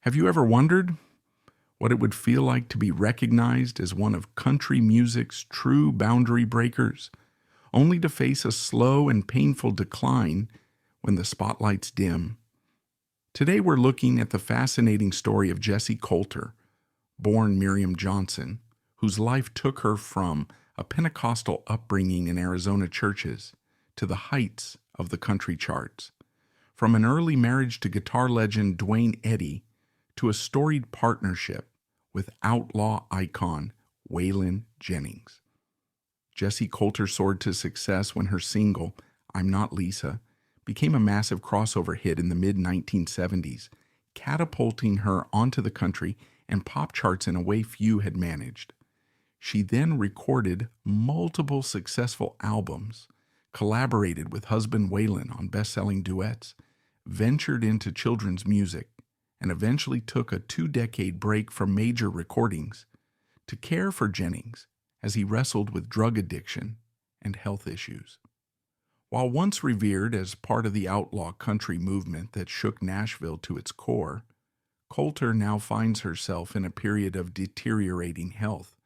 Have you ever wondered what it would feel like to be recognized as one of country music's true boundary breakers, only to face a slow and painful decline when the spotlights dim? Today we're looking at the fascinating story of Jessi Colter, born Miriam Johnson, whose life took her from a Pentecostal upbringing in Arizona churches to the heights of the country charts. From an early marriage to guitar legend Dwayne Eddy to a storied partnership with Outlaw icon Waylon Jennings. Jessi Colter soared to success when her single, I'm Not Lisa, became a massive crossover hit in the mid-1970s, catapulting her onto the country and pop charts in a way few had managed. She then recorded multiple successful albums, collaborated with husband Waylon on best-selling duets, ventured into children's music, and eventually took a 2-decade break from major recordings to care for Jennings as he wrestled with drug addiction and health issues. While once revered as part of the outlaw country movement that shook Nashville to its core, Colter now finds herself in a period of deteriorating health,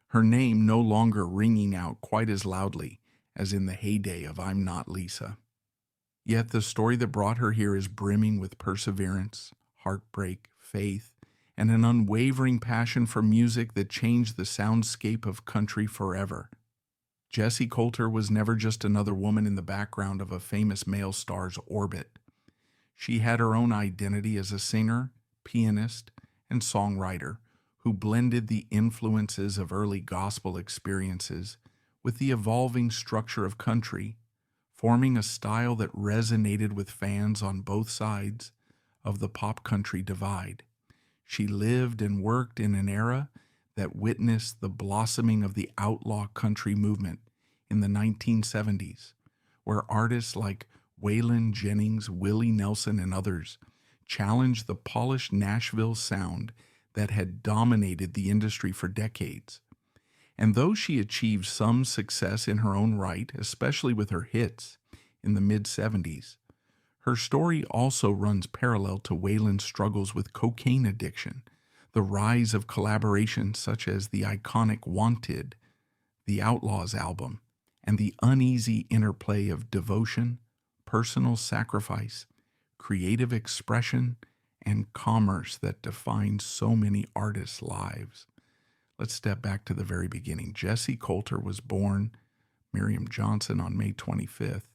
her name no longer ringing out quite as loudly as in the heyday of I'm Not Lisa. Yet the story that brought her here is brimming with perseverance, heartbreak, faith, and an unwavering passion for music that changed the soundscape of country forever. Jessi Colter was never just another woman in the background of a famous male star's orbit. She had her own identity as a singer, pianist, and songwriter who blended the influences of early gospel experiences with the evolving structure of country, forming a style that resonated with fans on both sides of the pop country divide. She lived and worked in an era that witnessed the blossoming of the outlaw country movement in the 1970s, where artists like Waylon, Jennings, Willie Nelson, and others challenged the polished Nashville sound that had dominated the industry for decades. And though she achieved some success in her own right, especially with her hits in the mid-70s, her story also runs parallel to Waylon's struggles with cocaine addiction, the rise of collaborations such as the iconic Wanted, the Outlaws album, and the uneasy interplay of devotion, personal sacrifice, creative expression, and commerce that defines so many artists' lives. Let's step back to the very beginning. Jessi Colter was born Miriam Johnson on May 25th,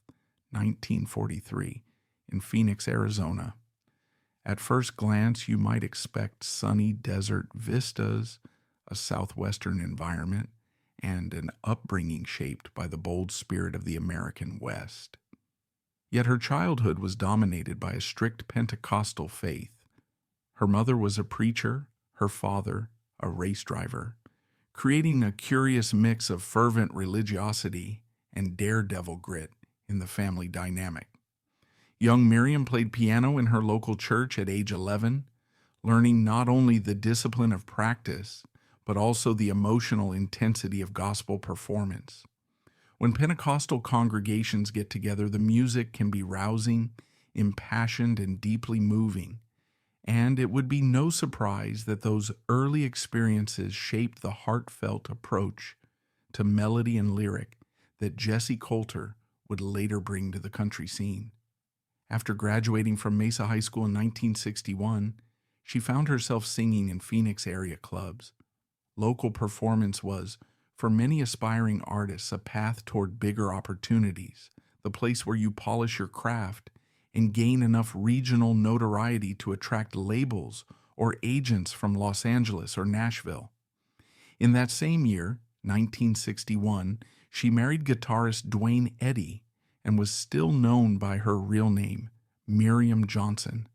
1943, in Phoenix, Arizona. At first glance, you might expect sunny desert vistas, a southwestern environment, and an upbringing shaped by the bold spirit of the American West. Yet her childhood was dominated by a strict Pentecostal faith. Her mother was a preacher, her father a race driver, creating a curious mix of fervent religiosity and daredevil grit in the family dynamic. Young Miriam played piano in her local church at age 11, learning not only the discipline of practice, but also the emotional intensity of gospel performance. When Pentecostal congregations get together, the music can be rousing, impassioned, and deeply moving. And it would be no surprise that those early experiences shaped the heartfelt approach to melody and lyric that Jessi Colter would later bring to the country scene. After graduating from Mesa High School in 1961, she found herself singing in Phoenix area clubs. Local performance was, for many aspiring artists, a path toward bigger opportunities, the place where you polish your craft and gain enough regional notoriety to attract labels or agents from Los Angeles or Nashville. In that same year, 1961, she married guitarist Dwayne Eddy and was still known by her real name, Miriam Johnson.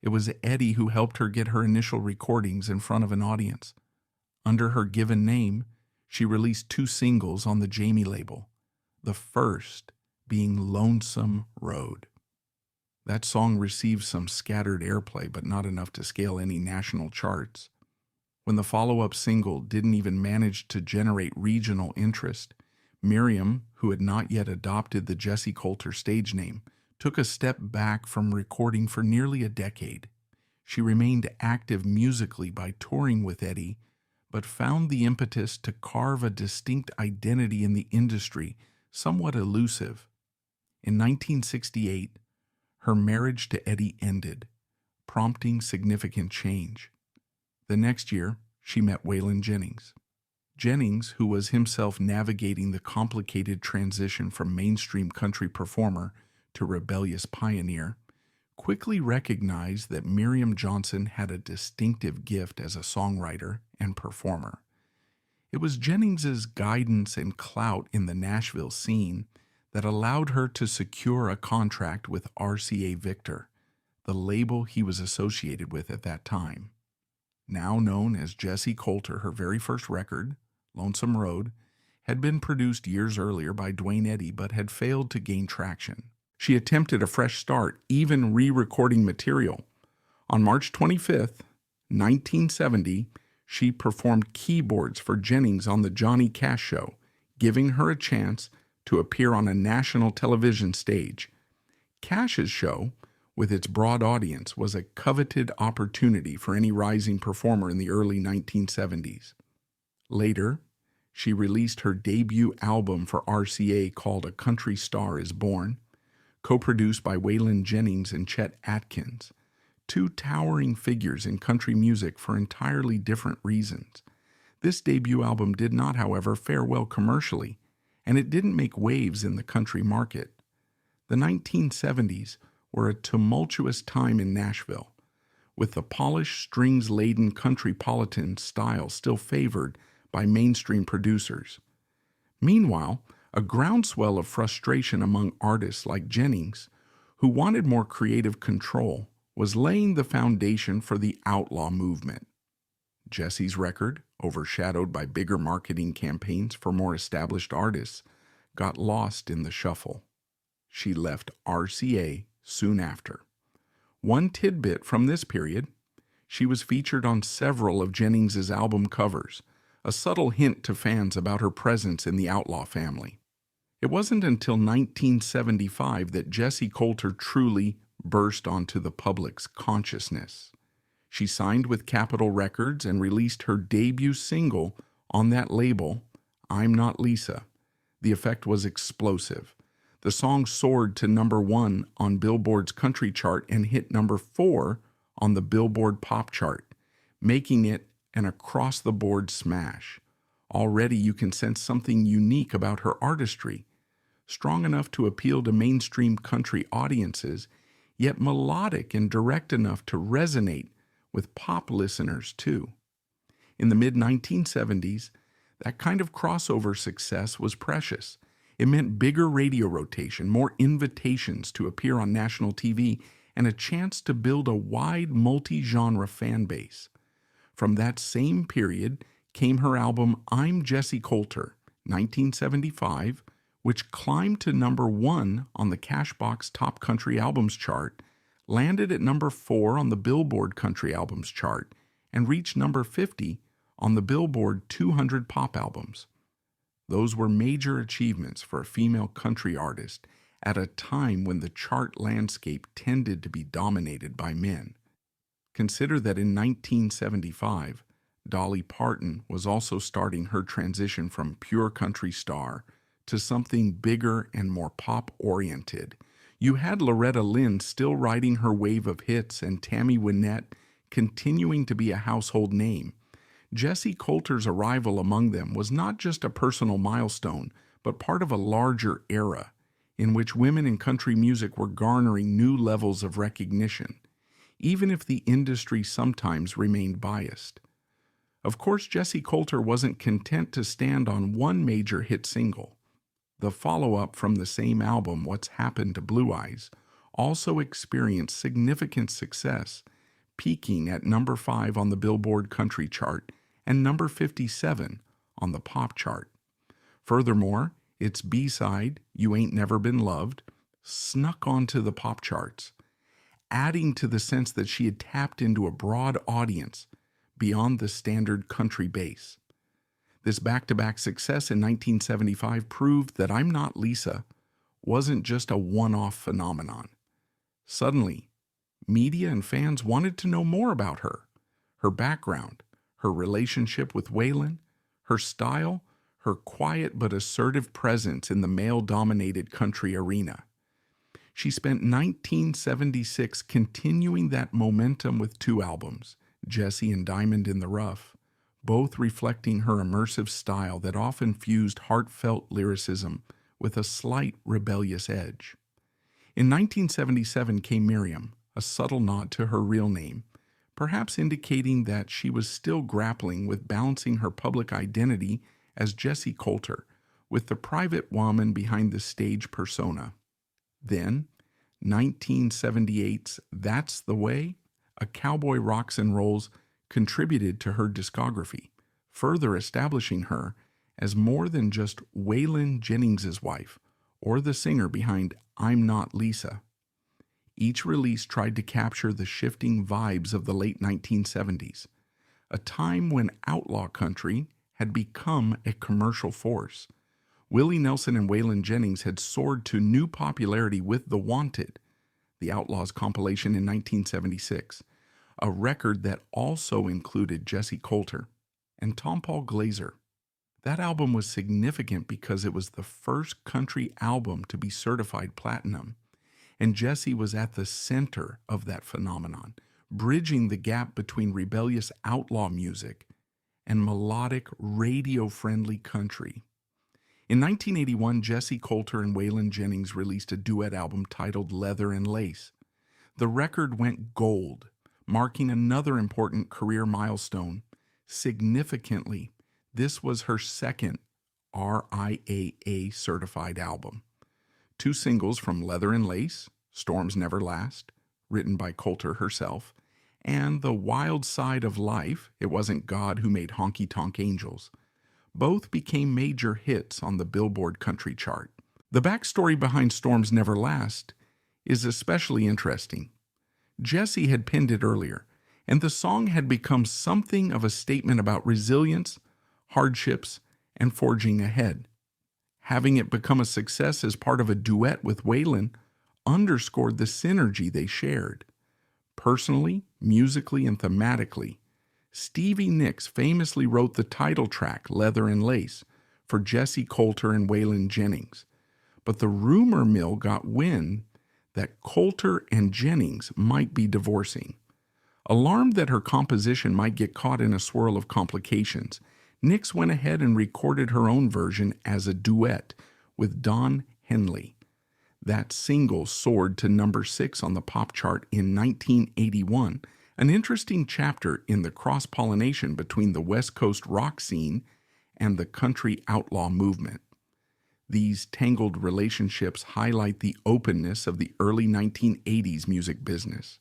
It was Eddy who helped her get her initial recordings in front of an audience. Under her given name, she released 2 singles on the Jamie label, the first being Lonesome Road. That song received some scattered airplay, but not enough to scale any national charts. When the follow-up single didn't even manage to generate regional interest, Miriam, who had not yet adopted the Jessi Colter stage name, took a step back from recording for nearly a decade. She remained active musically by touring with Eddie, but found the impetus to carve a distinct identity in the industry somewhat elusive. In 1968, her marriage to Eddie ended, prompting significant change. The next year, she met Waylon Jennings. Jennings, who was himself navigating the complicated transition from mainstream country performer to rebellious pioneer, quickly recognized that Miriam Johnson had a distinctive gift as a songwriter and performer. It was Jennings's guidance and clout in the Nashville scene that allowed her to secure a contract with RCA Victor, the label he was associated with at that time. Now known as Jessi Colter, her very first record, Lonesome Road, had been produced years earlier by Duane Eddy but had failed to gain traction. She attempted a fresh start, even re-recording material. On March 25, 1970, she performed keyboards for Jennings on the Johnny Cash Show, giving her a chance to appear on a national television stage. Cash's show, with its broad audience, was a coveted opportunity for any rising performer in the early 1970s. Later, she released her debut album for RCA called A Country Star Is Born, co-produced by Waylon Jennings and Chet Atkins, two towering figures in country music for entirely different reasons. This debut album did not, however, fare well commercially, and it didn't make waves in the country market. The 1970s were a tumultuous time in Nashville, with the polished, strings-laden countrypolitan style still favored by mainstream producers. Meanwhile, a groundswell of frustration among artists like Jennings, who wanted more creative control, was laying the foundation for the Outlaw movement. Jessi's record, overshadowed by bigger marketing campaigns for more established artists, got lost in the shuffle. She left RCA soon after. One tidbit from this period: she was featured on several of Jennings's album covers, a subtle hint to fans about her presence in the Outlaw family. It wasn't until 1975 that Jessi Colter truly burst onto the public's consciousness. She signed with Capitol Records and released her debut single on that label, I'm Not Lisa. The effect was explosive. The song soared to #1 on Billboard's country chart and hit #4 on the Billboard pop chart, making it an across-the-board smash. Already you can sense something unique about her artistry, strong enough to appeal to mainstream country audiences, yet melodic and direct enough to resonate with pop listeners too. In the mid-1970s, that kind of crossover success was precious. It meant bigger radio rotation, more invitations to appear on national TV, and a chance to build a wide multi-genre fan base. From that same period came her album I'm Jessi Colter, 1975, which climbed to #1 on the Cashbox Top Country Albums chart, landed at #4 on the Billboard Country Albums chart, and reached #50 on the Billboard 200 Pop Albums. Those were major achievements for a female country artist at a time when the chart landscape tended to be dominated by men. Consider that in 1975, Dolly Parton was also starting her transition from pure country star to something bigger and more pop-oriented. You had Loretta Lynn still riding her wave of hits and Tammy Wynette continuing to be a household name. Jessi Colter's arrival among them was not just a personal milestone, but part of a larger era in which women in country music were garnering new levels of recognition, even if the industry sometimes remained biased. Of course, Jessi Colter wasn't content to stand on one major hit single. The follow-up from the same album, What's Happened to Blue Eyes, also experienced significant success, peaking at #5 on the Billboard Country chart and #57 on the pop chart. Furthermore, its B-side, You Ain't Never Been Loved, snuck onto the pop charts, adding to the sense that she had tapped into a broad audience beyond the standard country base. This back-to-back success in 1975 proved that I'm Not Lisa wasn't just a one-off phenomenon. Suddenly, Media and fans wanted to know more about her background, her relationship with Waylon, her style, her quiet but assertive presence in the male-dominated country arena. She spent 1976 continuing that momentum with two albums, Jessi and Diamond in the Rough, both reflecting her immersive style that often fused heartfelt lyricism with a slight rebellious edge. In 1977 came Miriam, a subtle nod to her real name, perhaps indicating that she was still grappling with balancing her public identity as Jessi Colter with the private woman behind the stage persona. Then, 1978's That's the Way, A Cowboy Rocks and Rolls, contributed to her discography, further establishing her as more than just Waylon Jennings' wife or the singer behind I'm Not Lisa. Each release tried to capture the shifting vibes of the late 1970s, a time when outlaw country had become a commercial force. Willie Nelson and Waylon Jennings had soared to new popularity with The Wanted, the Outlaws compilation in 1976, a record that also included Jessi Colter and Tom Paul Glaser. That album was significant because it was the first country album to be certified platinum, and Jessi was at the center of that phenomenon, bridging the gap between rebellious outlaw music and melodic, radio-friendly country. In 1981, Jessi Colter and Waylon Jennings released a duet album titled Leather and Lace. The record went gold, marking another important career milestone. Significantly, this was her second RIAA certified album. Two singles from Leather and Lace, Storms Never Last, written by Colter herself, and The Wild Side of Life, It Wasn't God Who Made Honky Tonk Angels. Both became major hits on the Billboard country chart. The backstory behind Storms Never Last is especially interesting. Jessi had penned it earlier, and the song had become something of a statement about resilience, hardships, and forging ahead. Having it become a success as part of a duet with Waylon underscored the synergy they shared. Personally, musically, and thematically, Stevie Nicks famously wrote the title track, Leather and Lace, for Jessi Colter and Waylon Jennings. But the rumor mill got wind that Colter and Jennings might be divorcing. Alarmed that her composition might get caught in a swirl of complications, Nicks went ahead and recorded her own version as a duet with Don Henley. That single soared to number 6 on the pop chart in 1981, an interesting chapter in the cross-pollination between the West Coast rock scene and the country outlaw movement. These tangled relationships highlight the openness of the early 1980s music business,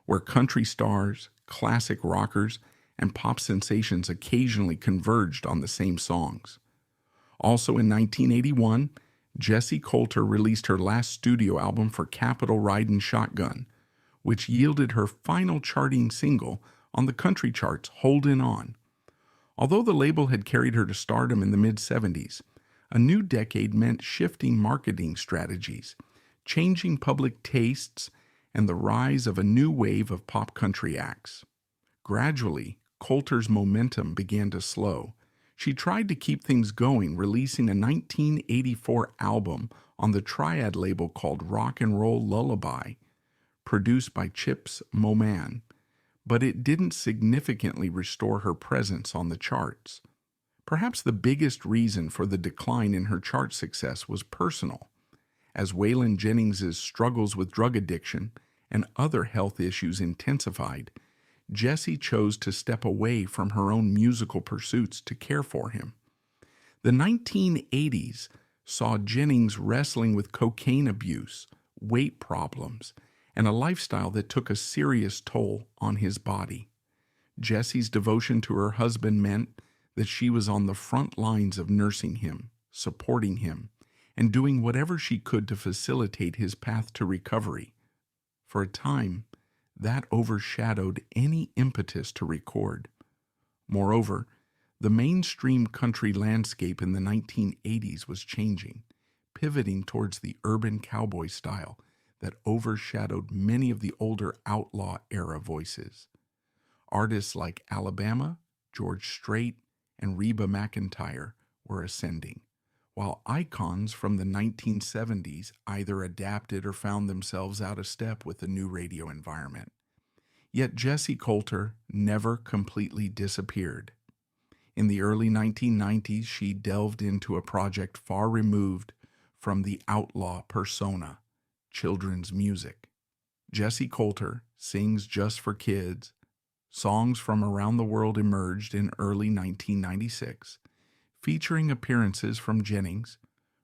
where country stars, classic rockers, and pop sensations occasionally converged on the same songs. Also in 1981, Jessi Colter released her last studio album for Capitol Ridin' Shotgun, which yielded her final charting single on the country charts, Holdin' On. Although the label had carried her to stardom in the mid-70s, a new decade meant shifting marketing strategies, changing public tastes, and the rise of a new wave of pop country acts. Gradually, Colter's momentum began to slow. She tried to keep things going, releasing a 1984 album on the Triad label called Rock and Roll Lullaby, produced by Chips Moman, but it didn't significantly restore her presence on the charts. Perhaps the biggest reason for the decline in her chart success was personal, as Waylon Jennings' struggles with drug addiction and other health issues intensified. Jessi chose to step away from her own musical pursuits to care for him. The 1980s saw Jennings wrestling with cocaine abuse, weight problems, and a lifestyle that took a serious toll on his body. Jessi's devotion to her husband meant that she was on the front lines of nursing him, supporting him, and doing whatever she could to facilitate his path to recovery. For a time, that overshadowed any impetus to record. Moreover, the mainstream country landscape in the 1980s was changing, pivoting towards the urban cowboy style that overshadowed many of the older Outlaw era voices. Artists like Alabama, George Strait, and Reba McEntire were ascending, while icons from the 1970s either adapted or found themselves out of step with the new radio environment. Yet Jessi Colter never completely disappeared. In the early 1990s, she delved into a project far removed from the Outlaw persona, children's music. Jessi Colter sings just for kids. Songs from around the world emerged in early 1996, featuring appearances from Jennings,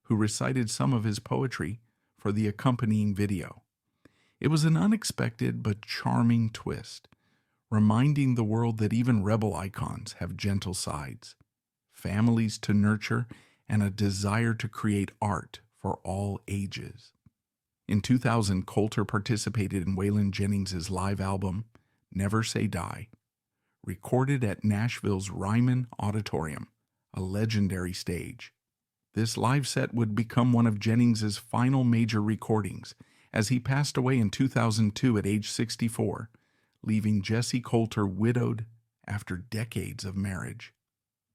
who recited some of his poetry for the accompanying video. It was an unexpected but charming twist, reminding the world that even rebel icons have gentle sides, families to nurture, and a desire to create art for all ages. In 2000, Colter participated in Waylon Jennings' live album, Never Say Die, recorded at Nashville's Ryman Auditorium, a legendary stage. This live set would become one of Jennings' final major recordings, as he passed away in 2002 at age 64, leaving Jessi Colter widowed after decades of marriage.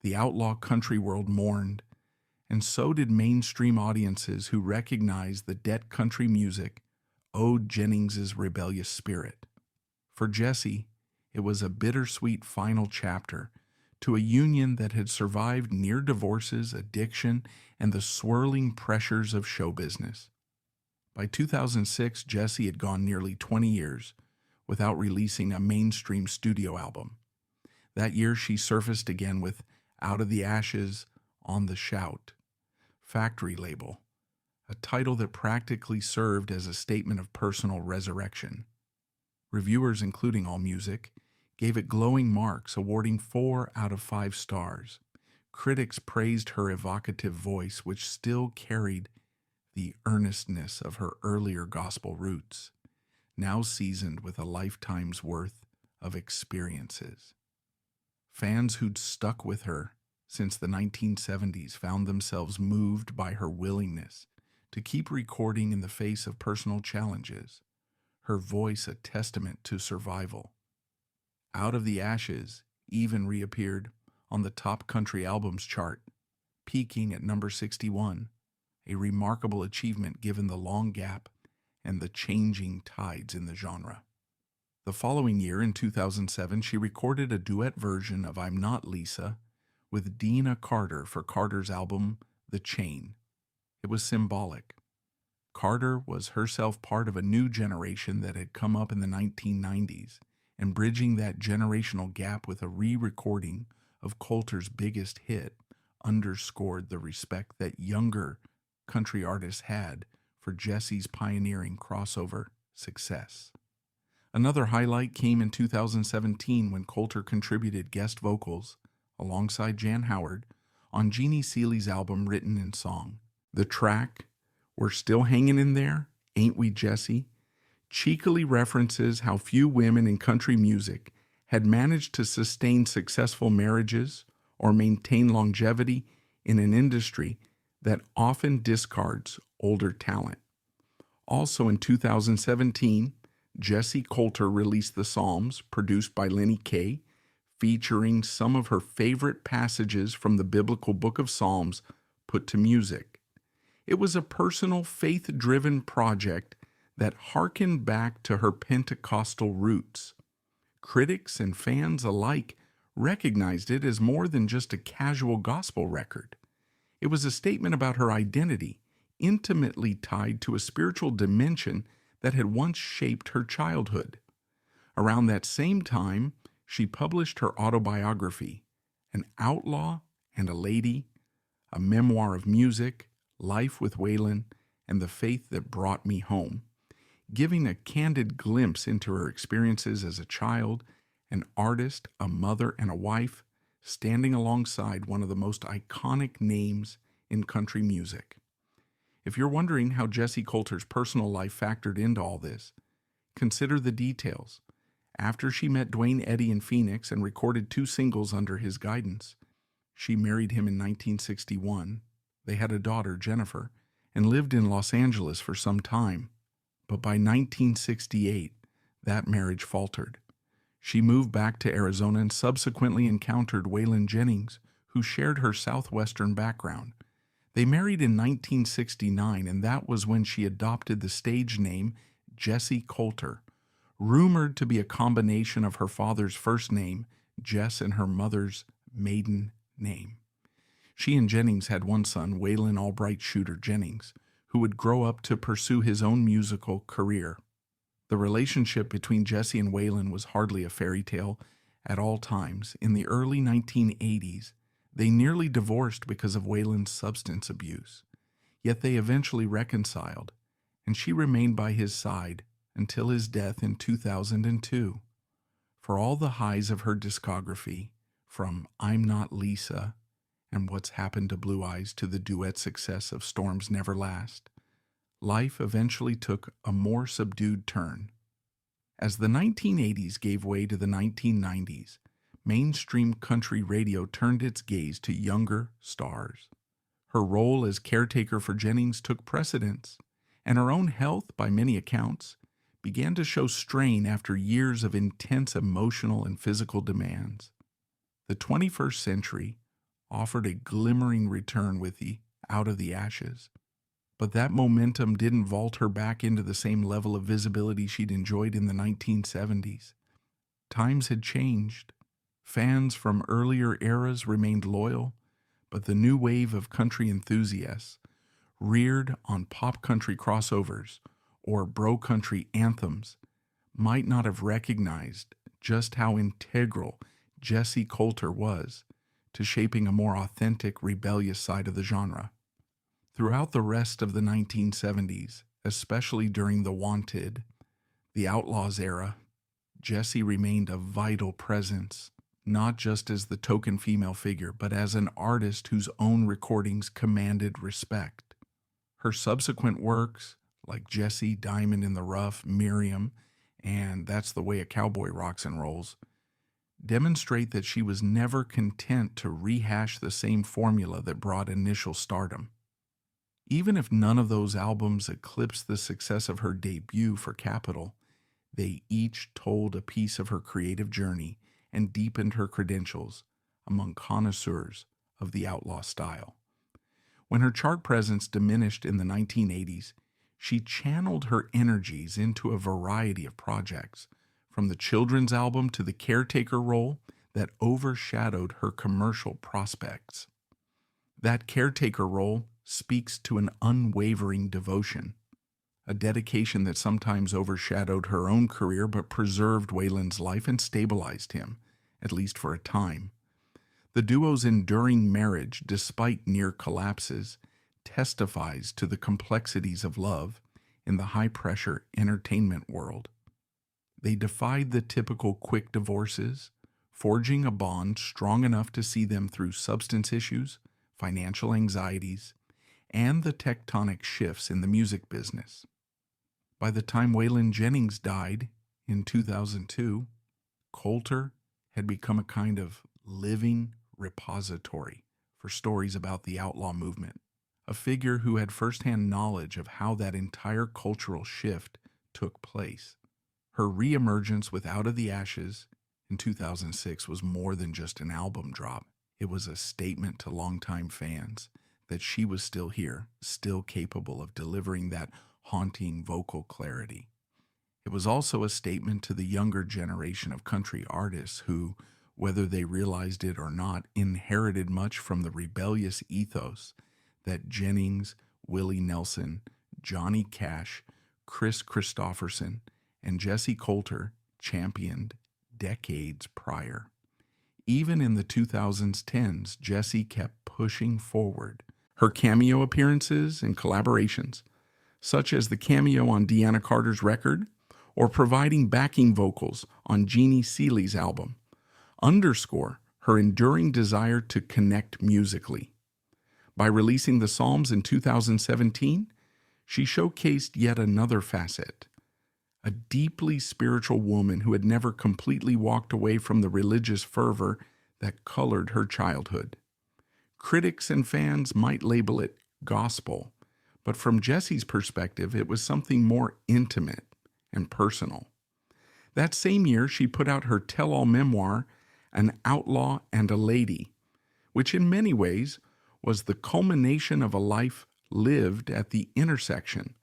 The outlaw country world mourned, and so did mainstream audiences who recognized the debt country music owed Jennings' rebellious spirit. For Jessi, it was a bittersweet final chapter to a union that had survived near divorces, addiction, and the swirling pressures of show business. By 2006, Jessi had gone nearly 20 years without releasing a mainstream studio album. That year, she surfaced again with Out of the Ashes, On the Shout, Factory Label, a title that practically served as a statement of personal resurrection. Reviewers, including AllMusic, gave it glowing marks, awarding 4 out of 5 stars. Critics praised her evocative voice, which still carried the earnestness of her earlier gospel roots, now seasoned with a lifetime's worth of experiences. Fans who'd stuck with her since the 1970s found themselves moved by her willingness to keep recording in the face of personal challenges, her voice a testament to survival. Out of the Ashes even reappeared on the top country albums chart, peaking at number 61, a remarkable achievement given the long gap and the changing tides in the genre. The following year, in 2007, she recorded a duet version of I'm Not Lisa with Deana Carter for Carter's album The Chain. It was symbolic. Carter was herself part of a new generation that had come up in the 1990s, and bridging that generational gap with a re-recording of Colter's biggest hit underscored the respect that younger country artists had for Jessi's pioneering crossover success. Another highlight came in 2017 when Colter contributed guest vocals alongside Jan Howard on Jeannie Seeley's album Written in Song. The track, We're Still Hanging in There, Ain't We Jessi, cheekily references how few women in country music had managed to sustain successful marriages or maintain longevity in an industry that often discards older talent. Also in 2017, Jessi Colter released the Psalms, produced by Lenny Kaye, featuring some of her favorite passages from the biblical book of Psalms put to music. It was a personal, faith-driven project that harkened back to her Pentecostal roots. Critics and fans alike recognized it as more than just a casual gospel record. It was a statement about her identity, intimately tied to a spiritual dimension that had once shaped her childhood. Around that same time, she published her autobiography, An Outlaw and a Lady, a memoir of music, life with Waylon, and the faith that brought me home, giving a candid glimpse into her experiences as a child, an artist, a mother, and a wife, standing alongside one of the most iconic names in country music. If you're wondering how Jessi Colter's personal life factored into all this, consider the details. After she met Dwayne Eddy in Phoenix and recorded 2 singles under his guidance, she married him in 1961. They had a daughter, Jennifer, and lived in Los Angeles for some time. But by 1968, that marriage faltered. She moved back to Arizona and subsequently encountered Waylon Jennings, who shared her Southwestern background. They married in 1969, and that was when she adopted the stage name Jessi Colter, rumored to be a combination of her father's first name, Jess, and her mother's maiden name. She and Jennings had one son, Waylon Albright Shooter Jennings, who would grow up to pursue his own musical career. The relationship between Jessi and Waylon was hardly a fairy tale at all times. In the early 1980s, they nearly divorced because of Waylon's substance abuse. Yet they eventually reconciled, and she remained by his side until his death in 2002. For all the highs of her discography, from I'm Not Lisa and What's Happened to Blue Eyes to the duet success of Storms Never Last, life eventually took a more subdued turn. As the 1980s gave way to the 1990s, mainstream country radio turned its gaze to younger stars. Her role as caretaker for Jennings took precedence, and her own health, by many accounts, began to show strain after years of intense emotional and physical demands. The 21st century offered a glimmering return with the Out of the Ashes, but that momentum didn't vault her back into the same level of visibility she'd enjoyed in the 1970s. Times had changed. Fans from earlier eras remained loyal, but the new wave of country enthusiasts, reared on pop country crossovers or bro country anthems, might not have recognized just how integral Jessi Colter was to shaping a more authentic, rebellious side of the genre. Throughout the rest of the 1970s, especially during the Wanted, the Outlaws era, Jessi remained a vital presence, not just as the token female figure, but as an artist whose own recordings commanded respect. Her subsequent works, like Jessi, Diamond in the Rough, Miriam, and That's the Way a Cowboy Rocks and Rolls, demonstrate that she was never content to rehash the same formula that brought initial stardom. Even if none of those albums eclipsed the success of her debut for Capitol, they each told a piece of her creative journey and deepened her credentials among connoisseurs of the outlaw style. When her chart presence diminished in the 1980s, she channeled her energies into a variety of projects, from the children's album to the caretaker role that overshadowed her commercial prospects. That caretaker role speaks to an unwavering devotion, a dedication that sometimes overshadowed her own career but preserved Waylon's life and stabilized him, at least for a time. The duo's enduring marriage, despite near collapses, testifies to the complexities of love in the high-pressure entertainment world. They defied the typical quick divorces, forging a bond strong enough to see them through substance issues, financial anxieties, and the tectonic shifts in the music business. By the time Waylon Jennings died in 2002, Colter had become a kind of living repository for stories about the outlaw movement, a figure who had firsthand knowledge of how that entire cultural shift took place. Her reemergence with Out of the Ashes in 2006 was more than just an album drop. It was a statement to longtime fans that she was still here, still capable of delivering that haunting vocal clarity. It was also a statement to the younger generation of country artists who, whether they realized it or not, inherited much from the rebellious ethos that Jennings, Willie Nelson, Johnny Cash, Chris Christopherson, and Jessi Colter championed decades prior. Even in the 2010s, Jessi kept pushing forward. Her cameo appearances and collaborations, such as the cameo on Deanna Carter's record or providing backing vocals on Jeannie Seeley's album, underscore her enduring desire to connect musically. By releasing the Psalms in 2017, she showcased yet another facet, a deeply spiritual woman who had never completely walked away from the religious fervor that colored her childhood. Critics and fans might label it gospel, But from Jessi's perspective, it was something more intimate and personal. That same year, she put out her tell-all memoir, An Outlaw and a Lady, which in many ways was the culmination of a life lived at the intersection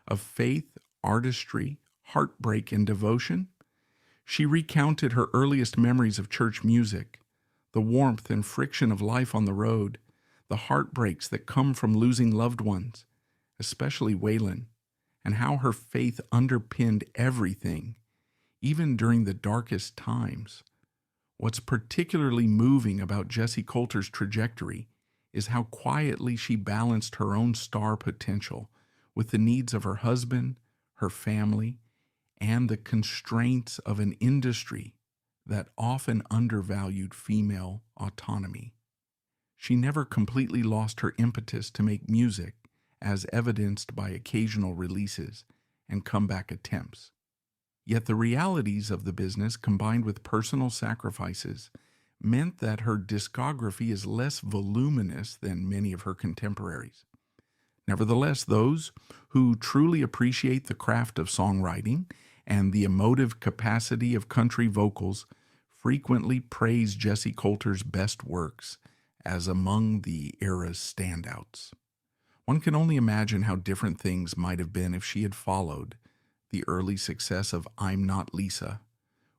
of faith, artistry, heartbreak, and devotion. She recounted her earliest memories of church music, the warmth and friction of life on the road, the heartbreaks that come from losing loved ones, especially Waylon, and how her faith underpinned everything, even during the darkest times. What's particularly moving about Jessi Colter's trajectory is how quietly she balanced her own star potential with the needs of her husband, her family, and the constraints of an industry that often undervalued female autonomy. She never completely lost her impetus to make music, as evidenced by occasional releases and comeback attempts. Yet the realities of the business, combined with personal sacrifices, meant that her discography is less voluminous than many of her contemporaries. Nevertheless, those who truly appreciate the craft of songwriting and the emotive capacity of country vocals frequently praise Jessi Colter's best works as among the era's standouts. One can only imagine how different things might have been if she had followed the early success of I'm Not Lisa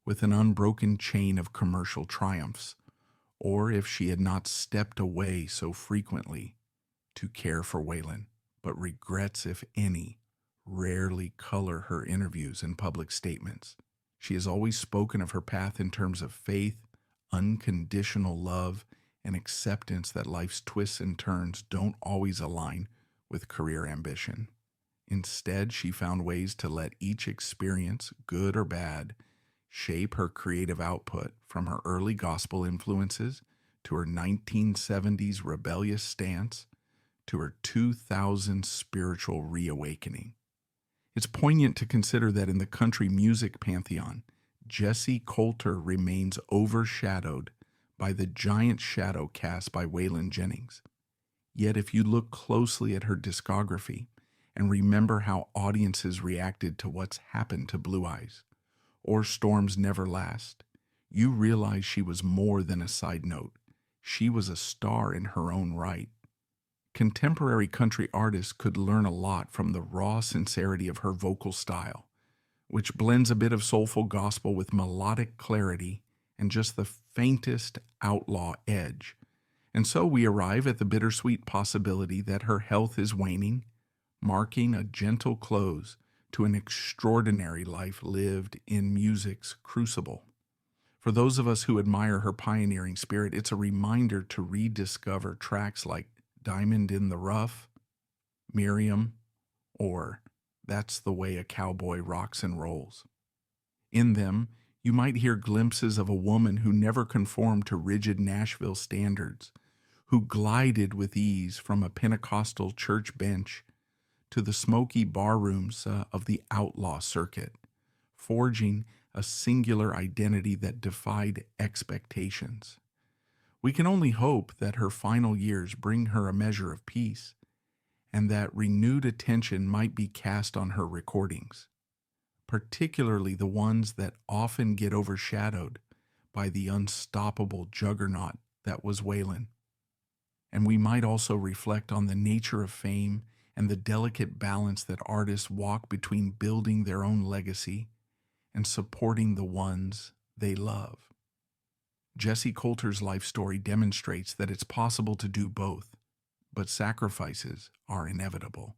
with an unbroken chain of commercial triumphs, or if she had not stepped away so frequently to care for Waylon. But regrets, if any, rarely color her interviews and public statements. She has always spoken of her path in terms of faith, unconditional love, and acceptance that life's twists and turns don't always align with career ambition. Instead, she found ways to let each experience, good or bad, shape her creative output, from her early gospel influences to her 1970s rebellious stance to her 2000 spiritual reawakening. It's poignant to consider that in the country music pantheon, Jessi Colter remains overshadowed by the giant shadow cast by Waylon Jennings. Yet if you look closely at her discography and remember how audiences reacted to what's happened to Blue Eyes or Storms Never Last, you realize she was more than a side note. She was a star in her own right. Contemporary country artists could learn a lot from the raw sincerity of her vocal style, which blends a bit of soulful gospel with melodic clarity and just the faintest outlaw edge. And so we arrive at the bittersweet possibility that her health is waning, marking a gentle close to an extraordinary life lived in music's crucible. For those of us who admire her pioneering spirit, it's a reminder to rediscover tracks like Diamond in the Rough, Miriam, or That's the Way a Cowboy Rocks and Rolls. In them, you might hear glimpses of a woman who never conformed to rigid Nashville standards, who glided with ease from a Pentecostal church bench to the smoky barrooms of the Outlaw circuit, forging a singular identity that defied expectations. We can only hope that her final years bring her a measure of peace, and that renewed attention might be cast on her recordings, particularly the ones that often get overshadowed by the unstoppable juggernaut that was Waylon. And we might also reflect on the nature of fame and the delicate balance that artists walk between building their own legacy and supporting the ones they love. Jessi Colter's life story demonstrates that it's possible to do both, but sacrifices are inevitable.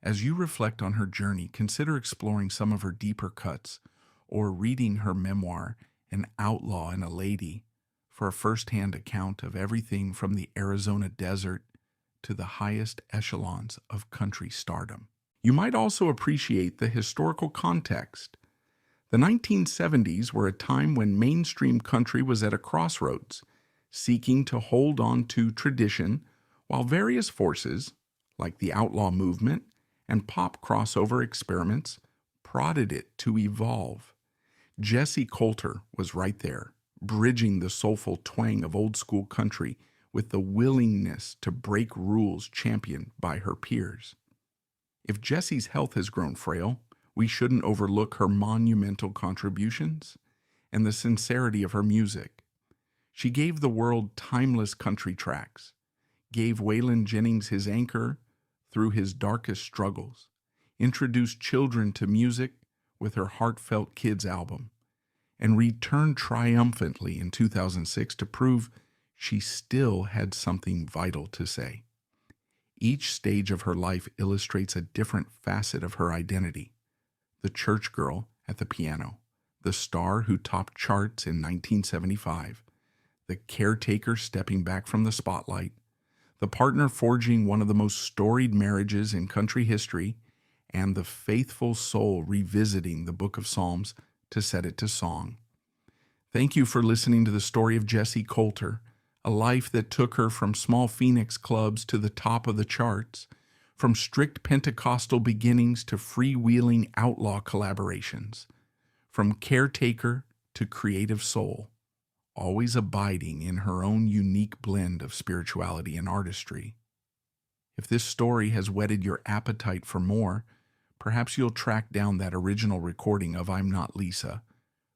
As you reflect on her journey, consider exploring some of her deeper cuts or reading her memoir, An Outlaw and a Lady, for a first-hand account of everything from the Arizona desert to the highest echelons of country stardom. You might also appreciate the historical context. The 1970s were a time when mainstream country was at a crossroads, seeking to hold on to tradition, while various forces, like the outlaw movement and pop crossover experiments, prodded it to evolve. Jessi Colter was right there, bridging the soulful twang of old-school country with the willingness to break rules championed by her peers. If Jessi's health has grown frail, we shouldn't overlook her monumental contributions and the sincerity of her music. She gave the world timeless country tracks, gave Waylon Jennings his anchor through his darkest struggles, introduced children to music with her heartfelt kids album, and returned triumphantly in 2006 to prove she still had something vital to say. Each stage of her life illustrates a different facet of her identity: the church girl at the piano, the star who topped charts in 1975, the caretaker stepping back from the spotlight, the partner forging one of the most storied marriages in country history, and the faithful soul revisiting the Book of Psalms to set it to song. Thank you for listening to the story of Jessi Colter, a life that took her from small Phoenix clubs to the top of the charts, from strict Pentecostal beginnings to freewheeling Outlaw collaborations, from caretaker to creative soul, always abiding in her own unique blend of spirituality and artistry. If this story has whetted your appetite for more, perhaps you'll track down that original recording of I'm Not Lisa,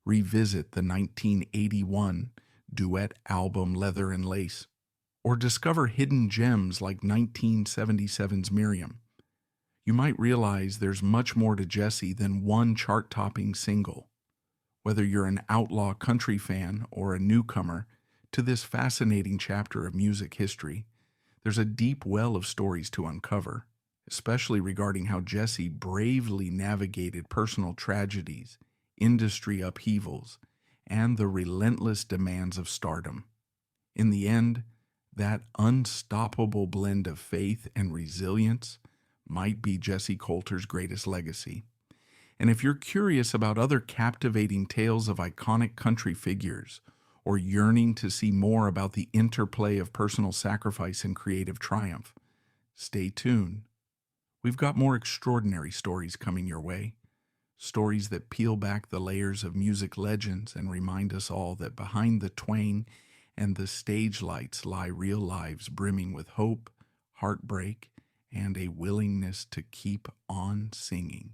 revisit the 1981 duet album Leather and Lace, or discover hidden gems like 1977's Miriam. You might realize there's much more to Jessi than one chart-topping single. Whether you're an outlaw country fan or a newcomer to this fascinating chapter of music history, there's a deep well of stories to uncover, especially regarding how Jessi bravely navigated personal tragedies, industry upheavals, and the relentless demands of stardom. In the end, that unstoppable blend of faith and resilience might be Jessi Colter's greatest legacy. And if you're curious about other captivating tales of iconic country figures, or yearning to see more about the interplay of personal sacrifice and creative triumph, stay tuned. We've got more extraordinary stories coming your way. Stories that peel back the layers of music legends and remind us all that behind the twain and the stage lights lie real lives brimming with hope, heartbreak, and a willingness to keep on singing.